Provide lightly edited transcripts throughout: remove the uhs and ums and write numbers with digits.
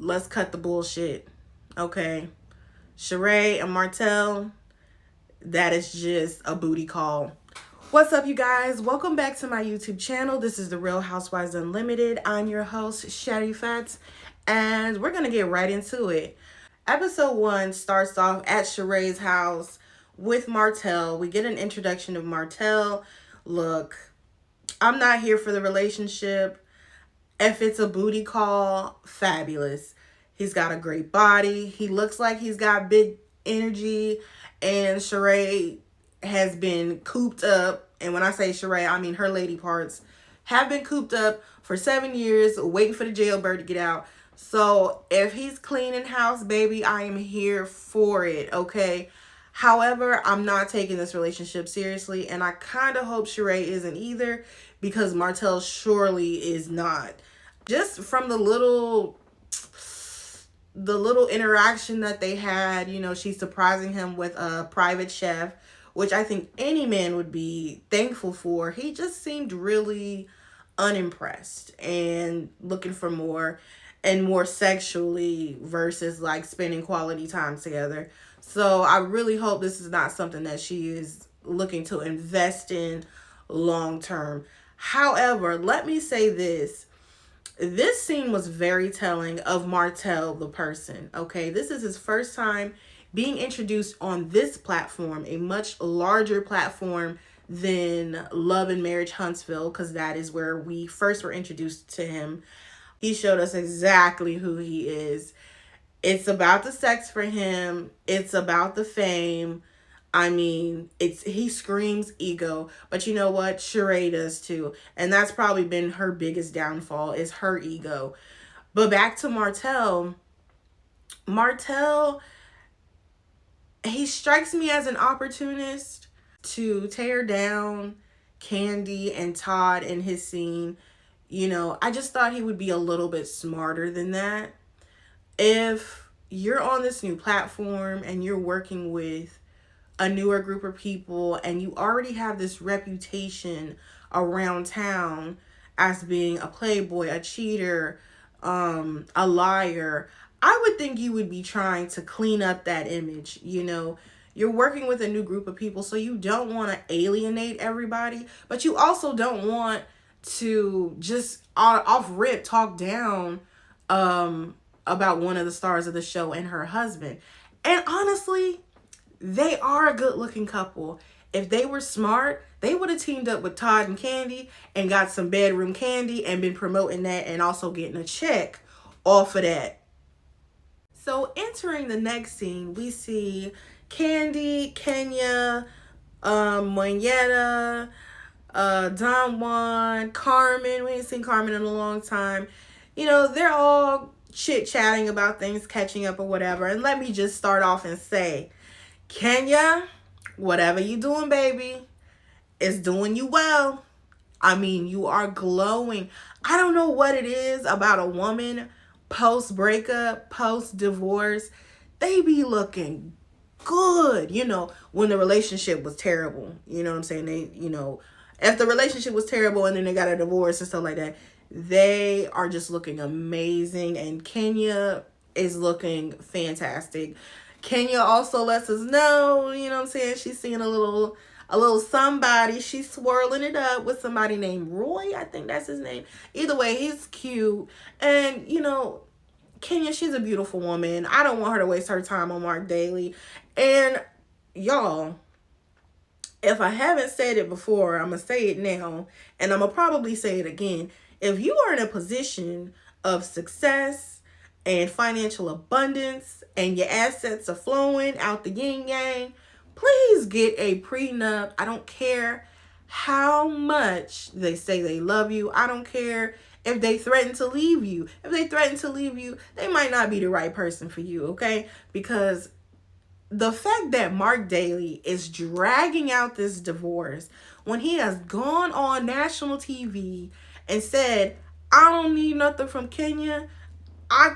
let's cut the bullshit. Okay. Shereé and Martell, that is just a booty call. What's up, you guys? Welcome back to my YouTube channel. This is the Real Housewives Unlimited. I'm your host, Shereé, and we're going to get right into it. Episode 1 starts off at Shereé's house with Martell. We get an introduction of Martell. Look, I'm not here for the relationship. If it's a booty call, fabulous. He's got a great body. He looks like he's got big energy. And Shereé has been cooped up. And when I say Shereé, I mean her lady parts have been cooped up for 7 years, waiting for the jailbird to get out. So if he's cleaning house, baby, I am here for it, okay? However, I'm not taking this relationship seriously, and I kind of hope Shereé isn't either, because Martell surely is not. Just from the little interaction that they had, you know, she's surprising him with a private chef, which I think any man would be thankful for. He just seemed really unimpressed and looking for more and more sexually versus like spending quality time together. So I really hope this is not something that she is looking to invest in long term. However, let me say this. This scene was very telling of Martell, the person, okay? This is his first time being introduced on this platform, a much larger platform than Love and Marriage Huntsville, because that is where we first were introduced to him. He showed us exactly who he is. It's about the sex for him. It's about the fame. I mean, he screams ego, but you know what? Shereé does too. And that's probably been her biggest downfall, is her ego. But back to Martell. Martell, he strikes me as an opportunist to tear down Kandi and Todd in his scene. You know, I just thought he would be a little bit smarter than that. If you're on this new platform and you're working with a newer group of people and you already have this reputation around town as being a playboy, a cheater, a liar, I would think you would be trying to clean up that image. You know, you're working with a new group of people, so you don't want to alienate everybody, but you also don't want to just off rip talk down about one of the stars of the show and her husband. And honestly, they are a good looking couple. If they were smart, they would have teamed up with Todd and Kandi and got some bedroom candy and been promoting that and also getting a check off of that. So entering the next scene, we see Kandi, Kenya, Moyetta, Don Juan, Carmen. We ain't seen Carmen in a long time. You know, they're all chit-chatting about things, catching up or whatever. And let me just start off and say, Kenya, whatever you doing, baby, is doing you well. I mean, you are glowing. I don't know what it is about a woman post-breakup, post-divorce. They be looking good, you know, when the relationship was terrible. You know what I'm saying? They, you know, if the relationship was terrible and then they got a divorce and stuff like that, they are just looking amazing. And Kenya is looking fantastic. Kenya also lets us know, you know what I'm saying, she's seeing a little somebody. She's swirling it up with somebody named Roy. I think that's his name. Either way, he's cute. And, you know, Kenya, she's a beautiful woman. I don't want her to waste her time on Mark Daly. And y'all, if I haven't said it before, I'm going to say it now. And I'm going to probably say it again. If you are in a position of success and financial abundance and your assets are flowing out the yin yang, please get a prenup. I don't care how much they say they love you. I don't care if they threaten to leave you. If they threaten to leave you, they might not be the right person for you, okay? Because the fact that Mark Daly is dragging out this divorce when he has gone on national TV and said, I don't need nothing from Kenya.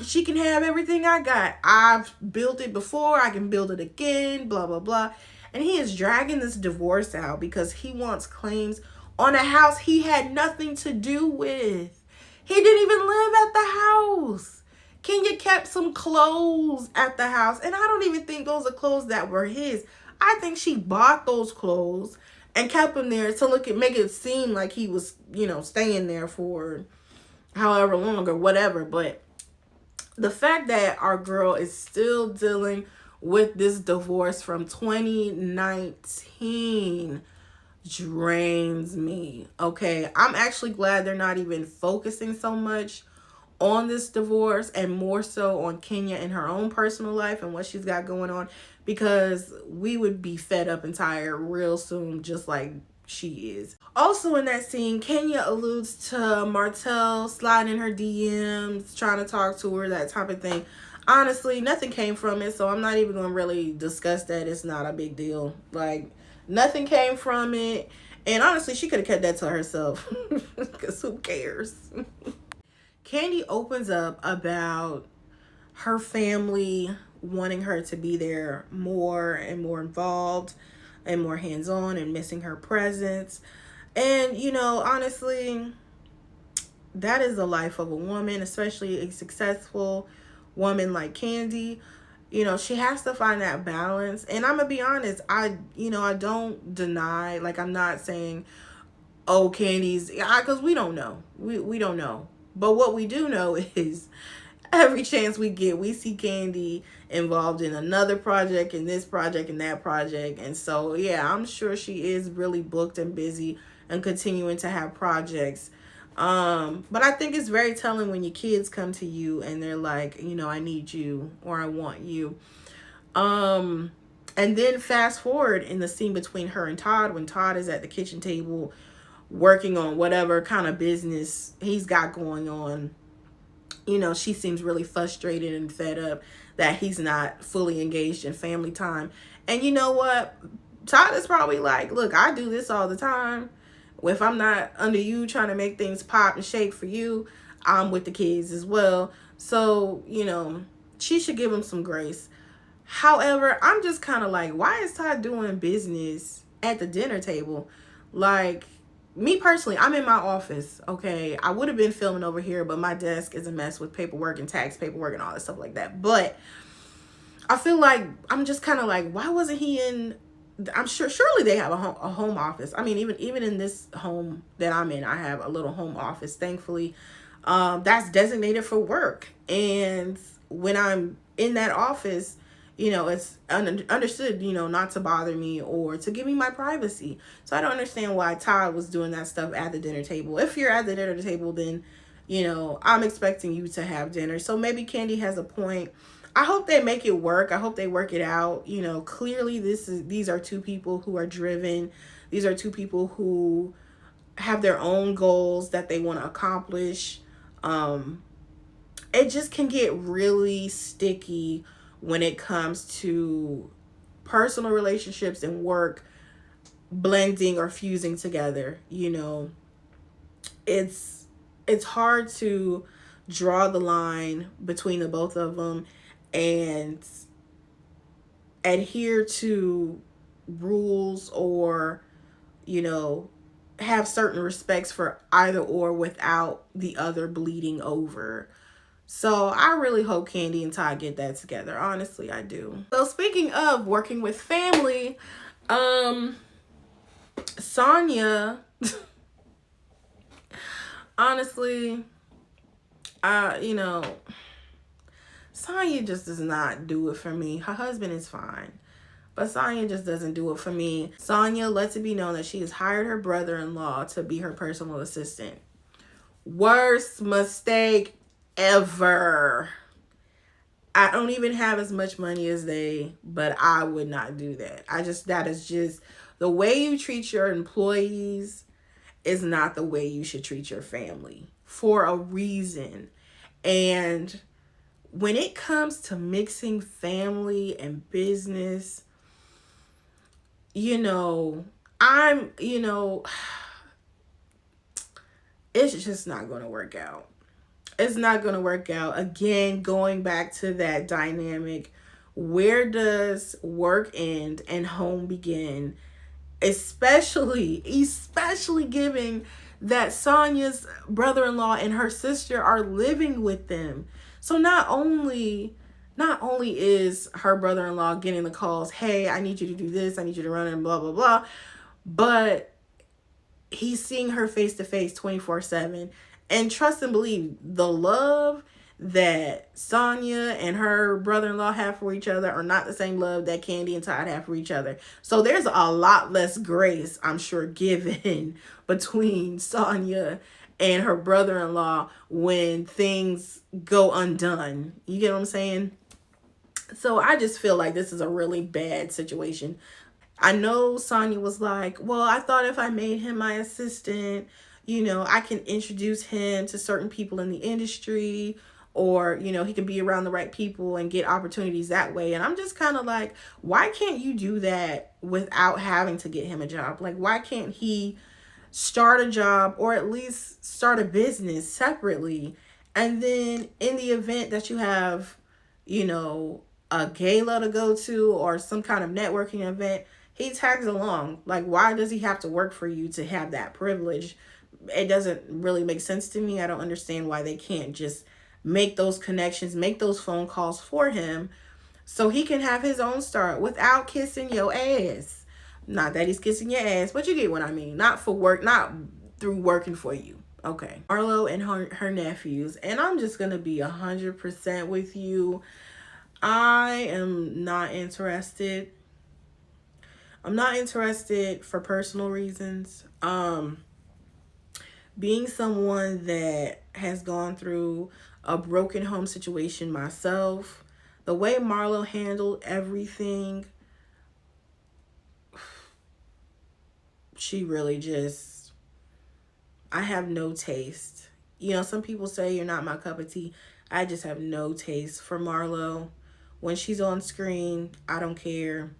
She can have everything I got. I've built it before. I can build it again, blah, blah, blah. And he is dragging this divorce out because he wants claims on a house he had nothing to do with. He didn't even live at the house. Kenya kept some clothes at the house, and I don't even think those are clothes that were his. I think she bought those clothes and kept them there to make it seem like he was, staying there for however long or whatever. But the fact that our girl is still dealing with this divorce from 2019 drains me. Okay, I'm actually glad they're not even focusing so much on this divorce and more so on Kenya and her own personal life and what she's got going on, because we would be fed up and tired real soon, just like she is. Also in that scene, Kenya alludes to Martell sliding in her DMs, trying to talk to her, that type of thing. Honestly, nothing came from it, so I'm not even going to really discuss that. It's not a big deal. Like, nothing came from it. And honestly, she could have kept that to herself, because who cares? Candy opens up about her family wanting her to be there more and more involved and more hands-on and missing her presence. And, honestly, that is the life of a woman, especially a successful woman like Candy. She has to find that balance. And I'm going to be honest, I don't deny, like, I'm not saying, oh, Candy's, because we don't know. We don't know. But what we do know is every chance we get, we see Candy involved in another project, in this project, and that project. And so, yeah, I'm sure she is really booked and busy and continuing to have projects. But I think it's very telling when your kids come to you and they're like, I need you or I want you. And then fast forward in the scene between her and Todd, when Todd is at the kitchen table working on whatever kind of business he's got going on. She seems really frustrated and fed up that he's not fully engaged in family time. And you know what? Todd is probably like, look, I do this all the time. If I'm not under you trying to make things pop and shake for you, I'm with the kids as well. So, she should give him some grace. However, I'm just kind of like, why is Todd doing business at the dinner table? Like, me personally, I'm in my office, okay? I would have been filming over here, but my desk is a mess with paperwork and tax paperwork and all that stuff like that. But I feel like, I'm just kind of like, why wasn't he in... I'm sure, surely they have a home office. I mean, even in this home that I'm in, I have a little home office, thankfully, that's designated for work. And when I'm in that office, it's understood, not to bother me or to give me my privacy. So I don't understand why Todd was doing that stuff at the dinner table. If you're at the dinner table, then, I'm expecting you to have dinner. So maybe Candy has a point. I hope they make it work. I hope they work it out. Clearly these are two people who are driven. These are two people who have their own goals that they want to accomplish. It just can get really sticky when it comes to personal relationships and work blending or fusing together. It's hard to draw the line between the both of them and adhere to rules or, have certain respects for either or without the other bleeding over. So I really hope Candy and Todd get that together. Honestly, I do. So speaking of working with family, Sanya, honestly, Sanya just does not do it for me. Her husband is fine, but Sanya just doesn't do it for me. Sanya lets it be known that she has hired her brother-in-law to be her personal assistant. Worst mistake ever. I don't even have as much money as they, but I would not do that. That is just the way you treat your employees is not the way you should treat your family for a reason. And when it comes to mixing family and business, it's just not going to work out. It's not going to work out. Again, going back to that dynamic, where does work end and home begin? Especially given that Sanya's brother-in-law and her sister are living with them. So not only is her brother-in-law getting the calls, hey, I need you to do this, I need you to run and blah blah blah, but he's seeing her face to face 24/7. And trust and believe, the love that Sanya and her brother-in-law have for each other are not the same love that Candy and Todd have for each other. So there's a lot less grace, I'm sure, given between Sanya and her brother-in-law when things go undone. You get what I'm saying? So I just feel like this is a really bad situation. I know Sonya was like, well, I thought if I made him my assistant, I can introduce him to certain people in the industry, or, he can be around the right people and get opportunities that way. And I'm just kind of like, why can't you do that without having to get him a job? Like, why can't he start a job or at least start a business separately? And then in the event that you have, a gala to go to or some kind of networking event, he tags along. Like, why does he have to work for you to have that privilege? It doesn't really make sense to me. I don't understand why they can't just make those connections, make those phone calls for him so he can have his own start without kissing your ass. Not that he's kissing your ass, but you get what I mean. Not for work, not through working for you. Okay. Marlo and her nephews. And I'm just going to be 100% with you. I am not interested. I'm not interested for personal reasons. Being someone that has gone through a broken home situation myself, the way Marlo handled everything, she really just, I have no taste. Some people say you're not my cup of tea. I just have no taste for Marlo. When she's on screen, I don't care.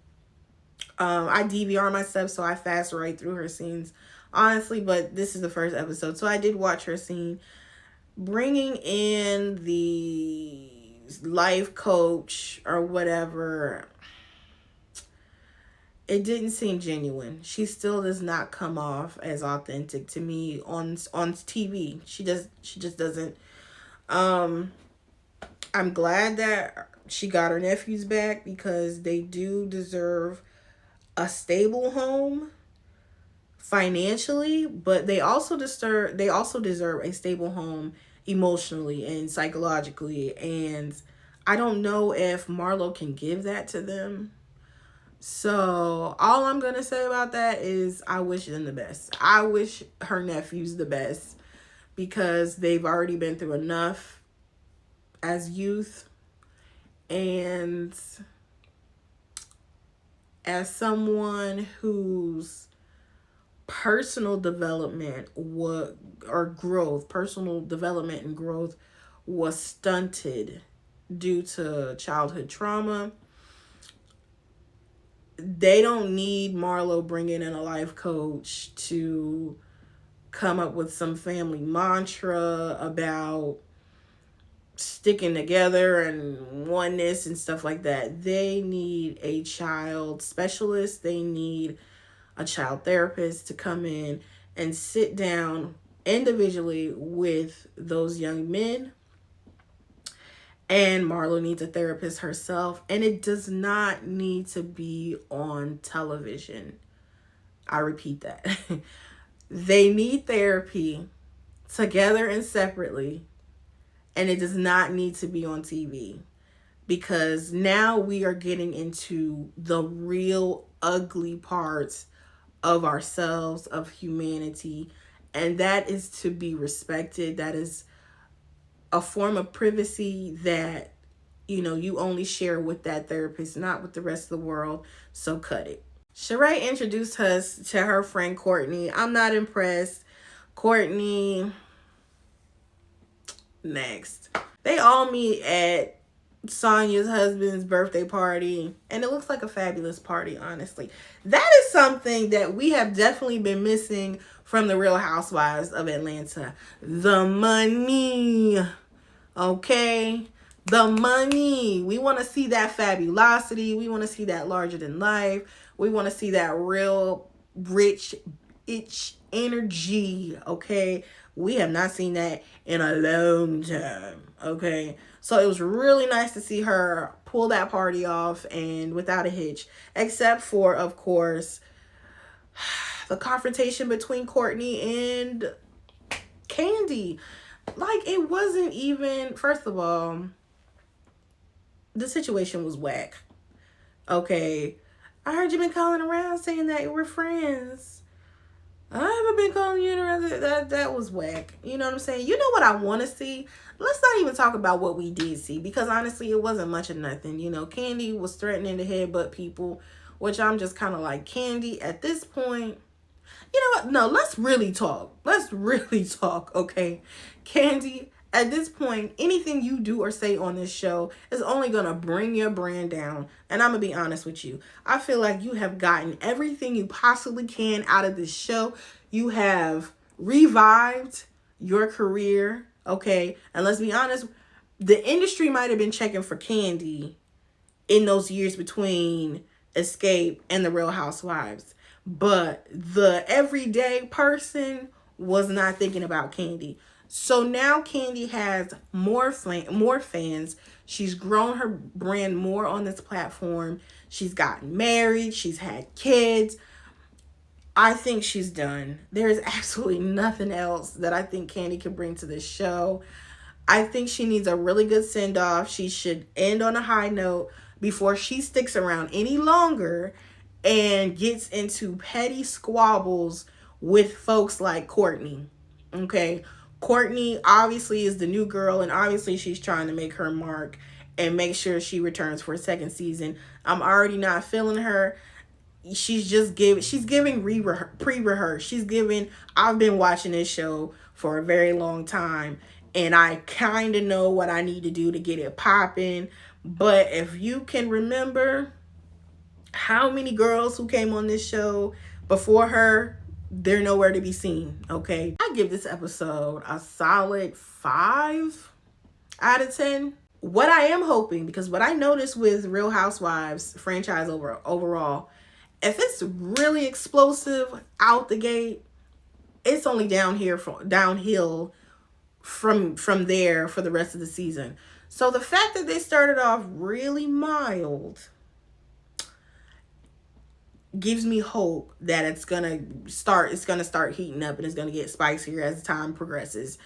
I DVR my stuff, so I fast right through her scenes, honestly, but this is the first episode, so I did watch her scene. Bringing in the life coach or whatever, it didn't seem genuine. She still does not come off as authentic to me on TV. She just doesn't. I'm glad that she got her nephews back because they do deserve a stable home financially, but they also deserve a stable home emotionally and psychologically. And I don't know if Marlo can give that to them. So all I'm gonna say about that is I wish them the best. I wish her nephews the best because they've already been through enough as youth. And as someone whose personal development and growth was stunted due to childhood trauma, they don't need Marlo bringing in a life coach to come up with some family mantra about sticking together and oneness and stuff like that. They need a child specialist. They need a child therapist to come in and sit down individually with those young men. And Marlo needs a therapist herself. And it does not need to be on television. I repeat that. They need therapy together and separately. And it does not need to be on TV. Because now we are getting into the real ugly parts of ourselves, of humanity. And that is to be respected. That is a form of privacy that, you only share with that therapist, not with the rest of the world. So cut it. Shereé introduced us to her friend Courtney. I'm not impressed. Courtney, next. They all meet at Sanya's husband's birthday party, and it looks like a fabulous party, honestly. That is something that we have definitely been missing from the Real Housewives of Atlanta. The money. Okay? The money. We want to see that fabulosity. We want to see that larger than life. We want to see that real rich itch energy. Okay? We have not seen that in a long time. Okay? So it was really nice to see her pull that party off and without a hitch, except for, of course, the confrontation between Courtney and Candy. Like, it wasn't even, first of all, the situation was whack. Okay. I heard you been calling around saying that we're friends. I haven't been calling you around. That was whack. You know what I'm saying? You know what I want to see? Let's not even talk about what we did see, because honestly, it wasn't much of nothing. You know, Candy was threatening to headbutt people, which I'm just kind of like, Candy, at this point, you know what? No, let's really talk. Let's really talk, okay? Candy, at this point, anything you do or say on this show is only going to bring your brand down. And I'm going to be honest with you. I feel like you have gotten everything you possibly can out of this show. You have revived your career, okay? And let's be honest, the industry might have been checking for Candy in those years between Escape and The Real Housewives. But the everyday person was not thinking about Candy. So now Candy has more fans. She's grown her brand more on this platform. She's gotten married. She's had kids. I think she's done. There's absolutely nothing else that I think Candy can bring to this show. I think she needs a really good send-off. She should end on a high note before she sticks around any longer and gets into petty squabbles with folks like Courtney. Okay? Courtney obviously is the new girl, and obviously she's trying to make her mark and make sure she returns for a second season. I'm already not feeling her. She's giving pre-rehearse. She's giving, I've been watching this show for a very long time, and I kind of know what I need to do to get it popping. But if you can remember how many girls who came on this show before her, they're nowhere to be seen, okay? I give this episode a solid 5 out of 10. What I am hoping, because what I noticed with Real Housewives franchise overall, if it's really explosive out the gate, it's only downhill from there for the rest of the season. So the fact that they started off really mild gives me hope that it's gonna start heating up and it's gonna get spicier as time progresses.